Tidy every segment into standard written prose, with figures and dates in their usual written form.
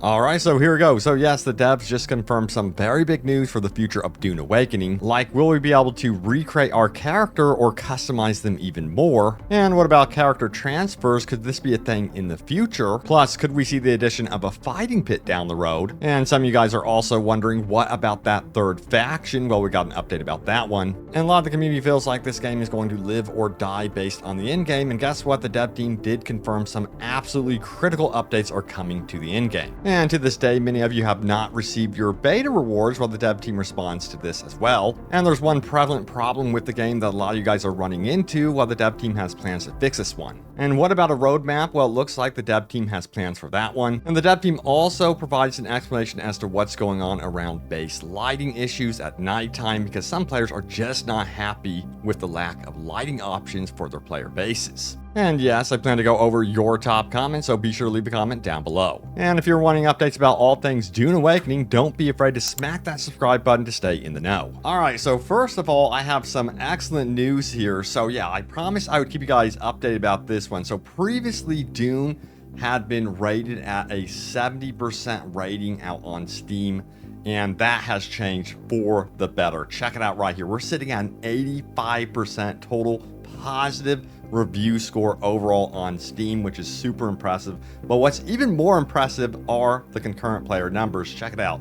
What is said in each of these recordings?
Alright, so here we go. So yes, the devs just confirmed some very big news for the future of Dune Awakening. Like, will we be able to recreate our character or customize them even more? And what about character transfers? Could this be a thing in the future? Plus, could we see the addition of a fighting pit down the road? And some of you guys are also wondering, what about that third faction? Well, we got an update about that one. And a lot of the community feels like this game is going to live or die based on the in-game. And guess what? The dev team did confirm some absolutely critical updates are coming to the in-game. And to this day, many of you have not received your beta rewards while the dev team responds to this as well. And there's one prevalent problem with the game that a lot of you guys are running into while the dev team has plans to fix this one. And what about a roadmap? Well, it looks like the dev team has plans for that one. And the dev team also provides an explanation as to what's going on around base lighting issues at nighttime, because some players are just not happy with the lack of lighting options for their player bases. And yes, I plan to go over your top comments, so be sure to leave a comment down below. And if you're wanting updates about all things Dune Awakening, don't be afraid to smack that subscribe button to stay in the know. Alright, so first of all, I have some excellent news here. So yeah, I promised I would keep you guys updated about this one. So previously, Dune had been rated at a 70% rating out on Steam, and that has changed for the better. Check it out right here. We're sitting at an 85% total positive review score overall on Steam, which is super impressive. But what's even more impressive are the concurrent player numbers. Check it out.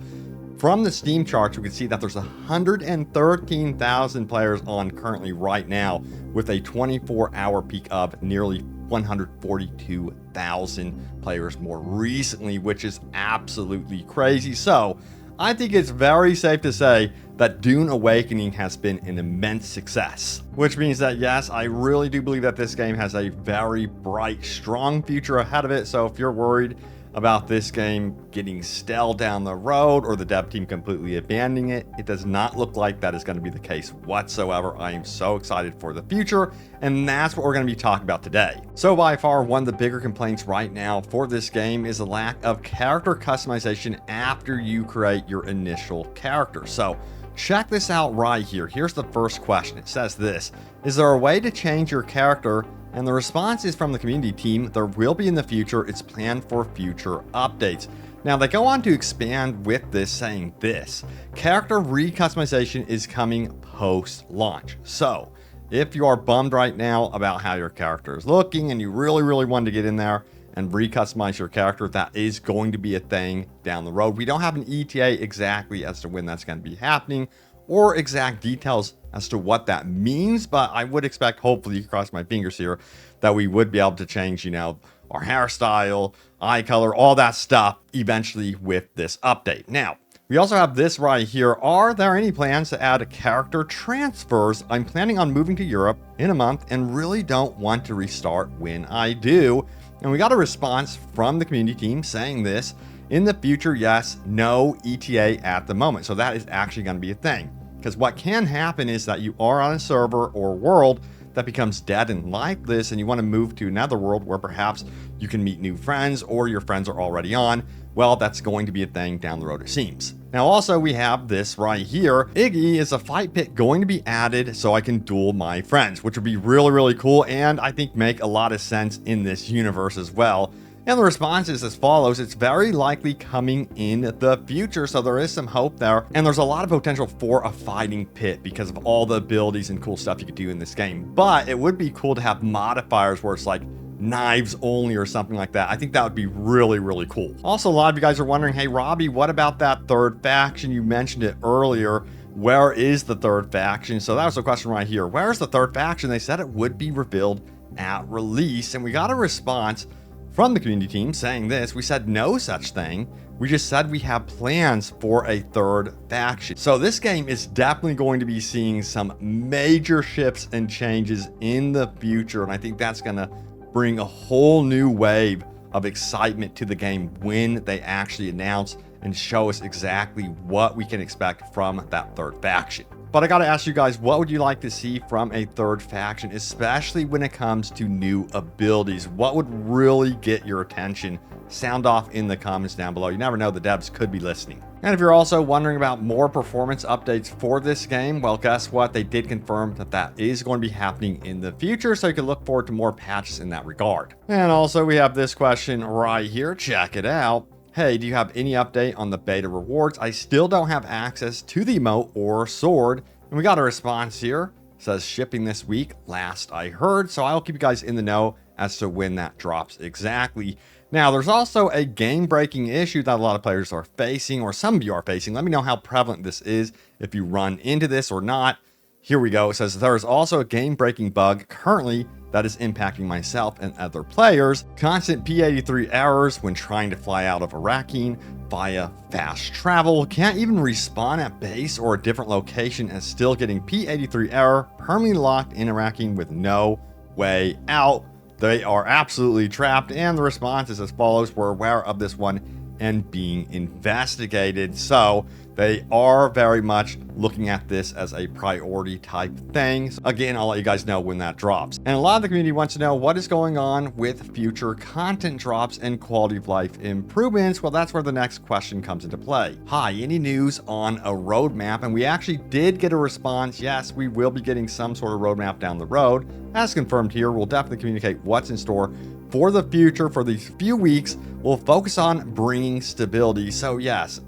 From the Steam charts, we can see that there's 113,000 players on currently right now, with a 24-hour peak of nearly 142,000 players more recently, which is absolutely crazy. So I think it's very safe to say that Dune Awakening has been an immense success. Which means that yes, I really do believe that this game has a very bright, strong future ahead of it. So if you're worried about this game getting stale down the road or the dev team completely abandoning it, it does not look like that is going to be the case whatsoever. I am so excited for the future, and that's what we're going to be talking about today. So by far, one of the bigger complaints right now for this game is the lack of character customization after you create your initial character. So check this out right here. Here's the first question. It says this: is there a way to change your character? And the response is from the community team, there will be in the future. It's planned for future updates. Now they go on to expand with this, saying this: character recustomization is coming post-launch. So if you are bummed right now about how your character is looking and you really want to get in there and recustomize your character, that is going to be a thing down the road. We don't have an ETA exactly as to when that's going to be happening or exact details as to what that means, but I would expect, hopefully, cross my fingers here, that we would be able to change, you know, our hairstyle, eye color, all that stuff eventually with this update. Now, we also have this right here. Are there any plans to add character transfers? I'm planning on moving to Europe in a month and really don't want to restart when I do. And we got a response from the community team saying this: in the future, yes, no ETA at the moment. So that is actually going to be a thing. Because what can happen is that you are on a server or world that becomes dead and lifeless, and you want to move to another world where perhaps you can meet new friends or your friends are already on. Well, that's going to be a thing down the road, it seems. Now, also, we have this right here. Iggy, is a fight pit going to be added so I can duel my friends, which would be really cool, and I think make a lot of sense in this universe as well. And the response is as follows: it's very likely coming in the future, so there is some hope there. And there's a lot of potential for a fighting pit because of all the abilities and cool stuff you could do in this game. But it would be cool to have modifiers where it's like knives only or something like that. I think that would be really cool. Also, a lot of you guys are wondering, hey Robbie, what about that third faction? You mentioned it earlier. Where is the third faction? So that was the question right here. Where's the third faction? They said it would be revealed at release, and we got a response from the community team saying this: we said no such thing. We just said we have plans for a third faction. So this game is definitely going to be seeing some major shifts and changes in the future. And I think that's going to bring a whole new wave of excitement to the game when they actually announce and show us exactly what we can expect from that third faction. But I gotta ask you guys, what would you like to see from a third faction, especially when it comes to new abilities? What would really get your attention? Sound off in the comments down below. You never know, the devs could be listening. And if you're also wondering about more performance updates for this game, well, guess what? They did confirm that that is going to be happening in the future, so you can look forward to more patches in that regard. And also, we have this question right here. Check it out. hey, do you have any update on the beta rewards? I still don't have access to the emote or sword. And we got a response here. It says shipping this week, last I heard. So I'll keep you guys in the know as to when that drops exactly. Now, there's also a game-breaking issue that a lot of players are facing, or some of you are facing. Let me know how prevalent this is, if you run into this or not. Here we go. It says there is also a game-breaking bug currently that is impacting myself and other players. Constant P83 errors when trying to fly out of Awakening via fast travel. Can't even respawn at base or a different location and still getting P83 error, permanently locked in Awakening with no way out. They are absolutely trapped, and the response is as follows. We're aware of this one and being investigated. So they are very much looking at this as a priority type thing. So again, I'll let you guys know when that drops. And a lot of the community wants to know what is going on with future content drops and quality of life improvements. Well, that's where the next question comes into play. Hi, any news on a roadmap? And we actually did get a response. Yes, we will be getting some sort of roadmap down the road. As confirmed here, we'll definitely communicate what's in store for the future. For these few weeks, we'll focus on bringing stability. So yes,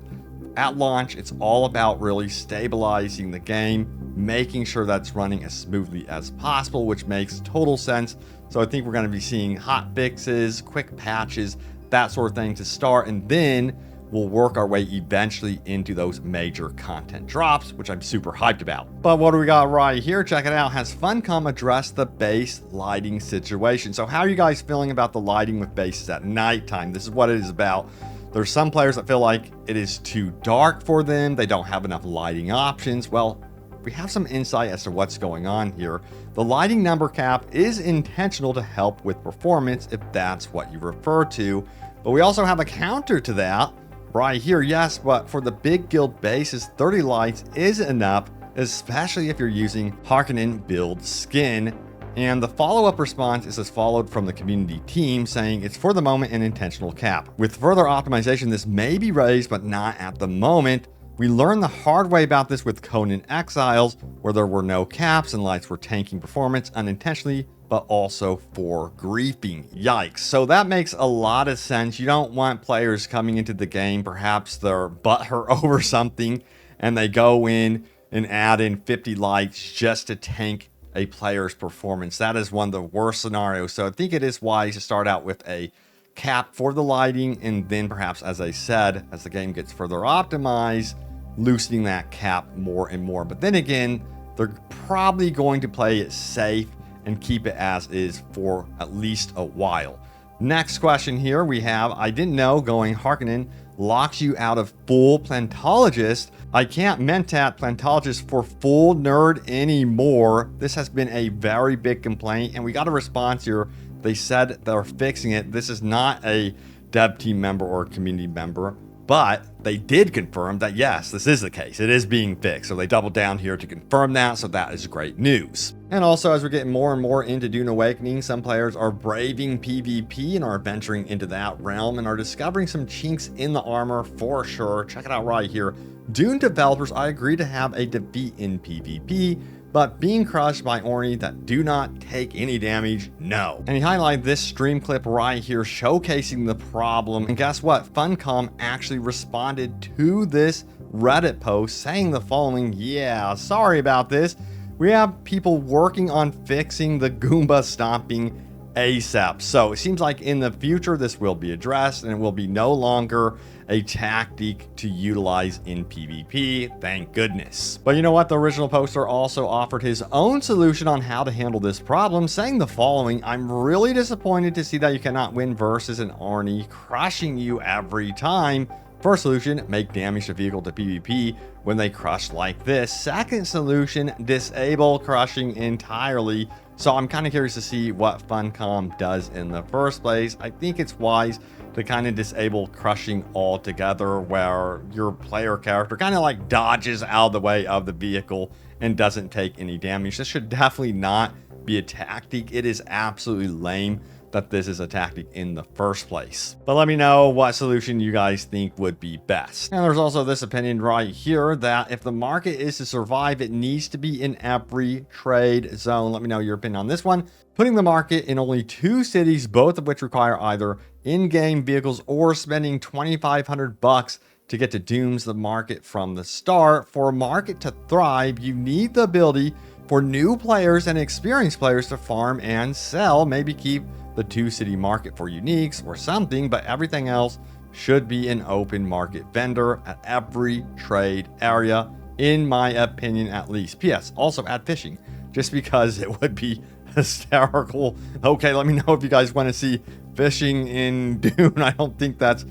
at launch, it's all about really stabilizing the game, making sure that's running as smoothly as possible, which makes total sense. So I think we're going to be seeing hot fixes, quick patches, that sort of thing to start, and then we'll work our way eventually into those major content drops, which I'm super hyped about. But what do we got right here? Check it out. Has Funcom addressed the base lighting situation? So how are you guys feeling about the lighting with bases at nighttime? This is what it is about. There's some players that feel like it is too dark for them. They don't have enough lighting options. Well, we have some insight as to what's going on here. The lighting number cap is intentional to help with performance, if that's what you refer to. But we also have a counter to that right here. Yes, but for the big guild bases, 30 lights is enough, especially if you're using Harkonnen build skin. And the follow-up response is as followed from the community team, saying it's for the moment an intentional cap. With further optimization, this may be raised, but not at the moment. We learned the hard way about this with Conan Exiles, where there were no caps and lights were tanking performance unintentionally, but also for griefing. Yikes. So that makes a lot of sense. You don't want players coming into the game, perhaps they're butthurt over something, and they go in and add in 50 lights just to tank a player's performance. That is one of the worst scenarios. So I think it is wise to start out with a cap for the lighting, and then perhaps, as I said, as the game gets further optimized, loosening that cap more and more. But then again, they're probably going to play it safe and keep it as is for at least a while. Next question here we have, I didn't know going Harkonnen locks you out of full plantologist. I can't mentat plantologist for full nerd anymore. This has been a very big complaint, and we got a response here. They said they're fixing it. This is not a dev team member or community member, but they did confirm that yes, this is the case. It is being fixed. So they doubled down here to confirm that. So that is great news. And also, as we're getting more and more into Dune Awakening, some players are braving PvP and are venturing into that realm and are discovering some chinks in the armor for sure. Check it out right here. Dune developers, I agree to have a defeat in PvP, but being crushed by Orni that do not take any damage, no. And he highlighted this stream clip right here showcasing the problem. And guess what? Funcom actually responded to this Reddit post saying the following, yeah, sorry about this. We have people working on fixing the Goomba stomping ASAP. So it seems like in the future this will be addressed and it will be no longer a tactic to utilize in PvP, thank goodness. But you know what? The original poster also offered his own solution on how to handle this problem, saying the following, I'm really disappointed to see that you cannot win versus an Arnie crushing you every time. First solution, make damage to vehicle to PvP when they crush like this. Second solution, disable crushing entirely. So I'm kind of curious to see what Funcom does in the first place. I think it's wise to kind of disable crushing altogether, where your player character kind of like dodges out of the way of the vehicle and doesn't take any damage. This should definitely not be a tactic. It is absolutely lame that this is a tactic in the first place. But let me know what solution you guys think would be best. And there's also this opinion right here that if the market is to survive, it needs to be in every trade zone. Let me know your opinion on this one. Putting the market in only 2 cities, both of which require either in-game vehicles or spending 2,500 bucks to get to dooms the market from the start. For a market to thrive, you need the ability for new players and experienced players to farm and sell. Maybe keep the two-city market for uniques or something, but everything else should be an open market vendor at every trade area, in my opinion at least. P.S. Also add fishing, just because it would be hysterical. Okay, let me know if you guys want to see fishing in Dune. I don't think that's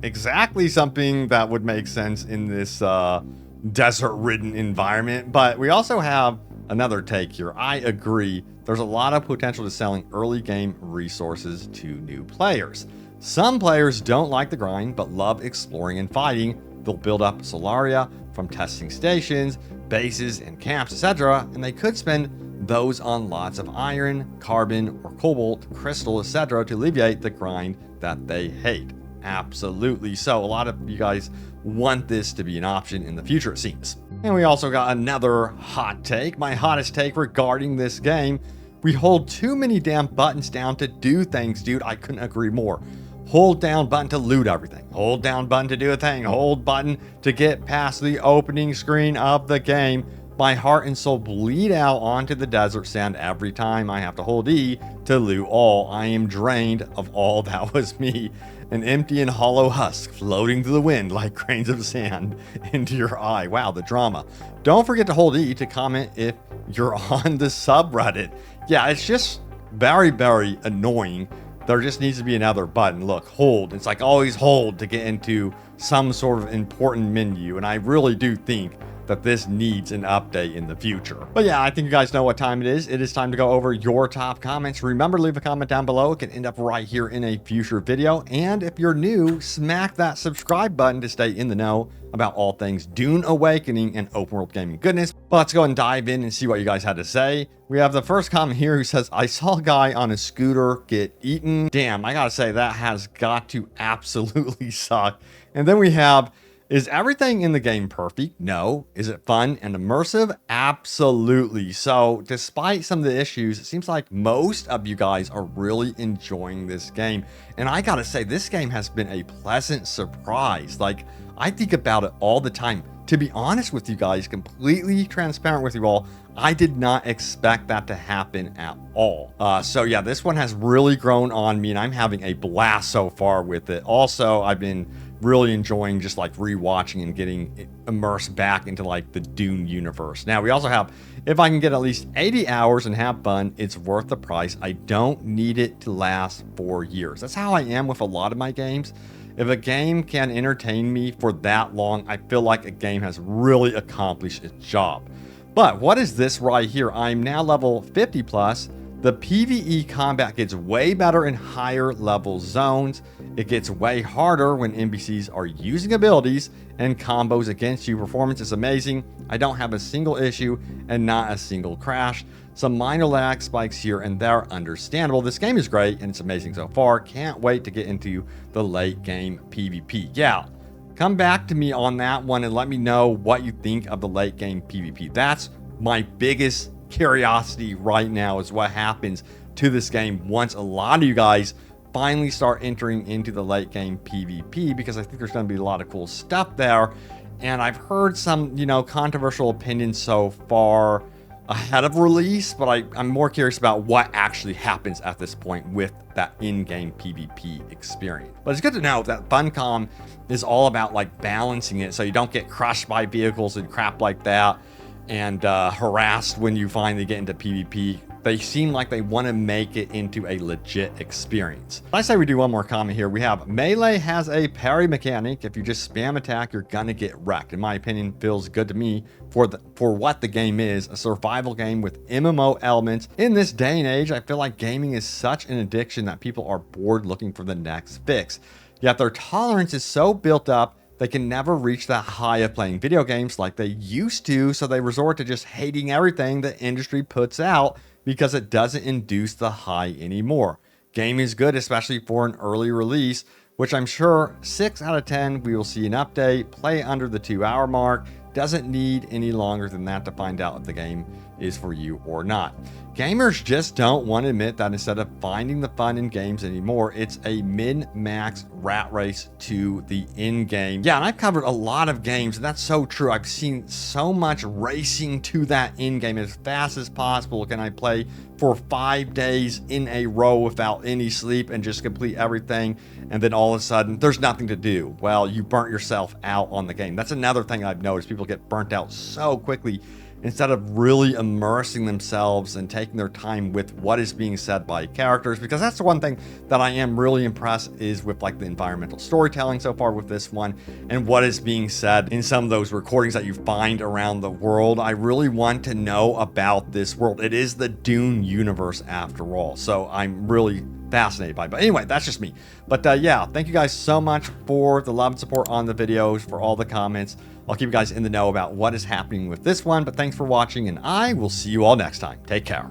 exactly something that would make sense in this desert-ridden environment, but we also have another take here. I agree. There's a lot of potential to selling early game resources to new players. Some players don't like the grind, but love exploring and fighting. They'll build up Solaria from testing stations, bases, and camps, etc., and they could spend those on lots of iron, carbon, or cobalt, crystal, etc., to alleviate the grind that they hate. Absolutely. So a lot of you guys want this to be an option in the future, it seems. And we also got another hot take. My hottest take regarding this game. We hold too many damn buttons down to do things, dude. I couldn't agree more. Hold down button to loot everything. Hold down button to do a thing. Hold button to get past the opening screen of the game. My heart and soul bleed out onto the desert sand every time I have to hold E to loot all. I am drained of all that was me. An empty and hollow husk floating through the wind like grains of sand into your eye. Wow, the drama. Don't forget to hold E to comment if you're on the subreddit. Yeah, it's just very, very annoying. There just needs to be another button. Look, hold. It's like always hold to get into some sort of important menu. And I really do think that this needs an update in the future. But yeah, I think you guys know what time it is. It is time to go over your top comments. Remember, leave a comment down below. It can end up right here in a future video. And if you're new, smack that subscribe button to stay in the know about all things Dune Awakening and open world gaming goodness. But let's go and dive in and see what you guys had to say. We have the first comment here who says, I saw a guy on a scooter get eaten. Damn, I gotta say that has got to absolutely suck. And then we have, is everything in the game perfect? No. Is it fun and immersive? Absolutely. So despite some of the issues, it seems like most of you guys are really enjoying this game. And I gotta say, this game has been a pleasant surprise. Like, I think about it all the time. To be honest with you guys, completely transparent with you all, I did not expect that to happen at all. So yeah, this one has really grown on me and I'm having a blast so far with it. Also, I've been really enjoying just like rewatching and getting immersed back into like the Dune universe. Now we also have, if I can get at least 80 hours and have fun, it's worth the price. I don't need it to last 4 years. That's how I am with a lot of my games. If a game can entertain me for that long, I feel like a game has really accomplished its job. But what is this right here? I'm now level 50 plus. The PvE combat gets way better in higher level zones. It gets way harder when NPCs are using abilities and combos against you. Performance is amazing. I don't have a single issue and not a single crash. Some minor lag spikes here and there, understandable. This game is great and it's amazing so far. Can't wait to get into the late game PvP. Yeah, come back to me on that one and let me know what you think of the late game PvP. That's my biggest curiosity right now, is what happens to this game once a lot of you guys finally start entering into the late game PvP, because I think there's going to be a lot of cool stuff there. And I've heard some, controversial opinions so far ahead of release, but I'm more curious about what actually happens at this point with that in-game PvP experience. But it's good to know that Funcom is all about like balancing it so you don't get crushed by vehicles and crap like that, and harassed when you finally get into PvP. They seem like they want to make it into a legit experience. I say we do one more comment here. We have Melee has a parry mechanic. If you just spam attack, you're gonna get wrecked. In my opinion, feels good to me for what the game is, a survival game with MMO elements. In this day and age, I feel like gaming is such an addiction that people are bored looking for the next fix. Yet their tolerance is so built up, they can never reach that high of playing video games like they used to, so they resort to just hating everything the industry puts out because it doesn't induce the high anymore. Game is good, especially for an early release, which I'm sure 6 out of 10 we will see an update. Play under the 2-hour mark. Doesn't need any longer than that to find out if the game is for you or not. Gamers just don't want to admit that instead of finding the fun in games anymore, it's a min-max rat race to the end game. Yeah, and I've covered a lot of games, and that's so true. I've seen so much racing to that end game as fast as possible. Can I play for 5 days in a row without any sleep and just complete everything? And then all of a sudden, there's nothing to do. Well, you burnt yourself out on the game. That's another thing I've noticed. People get burnt out so quickly instead of really immersing themselves and taking their time with what is being said by characters, because that's the one thing that I am really impressed is with like the environmental storytelling so far with this one and what is being said in some of those recordings that you find around the world. I really want to know about this world. It is the Dune universe after all, so I'm really fascinated by it. But anyway, that's just me. But yeah, thank you guys so much for the love and support on the videos, for all the comments. I'll keep you guys in the know about what is happening with this one, but thanks for watching, and I will see you all next time. Take care.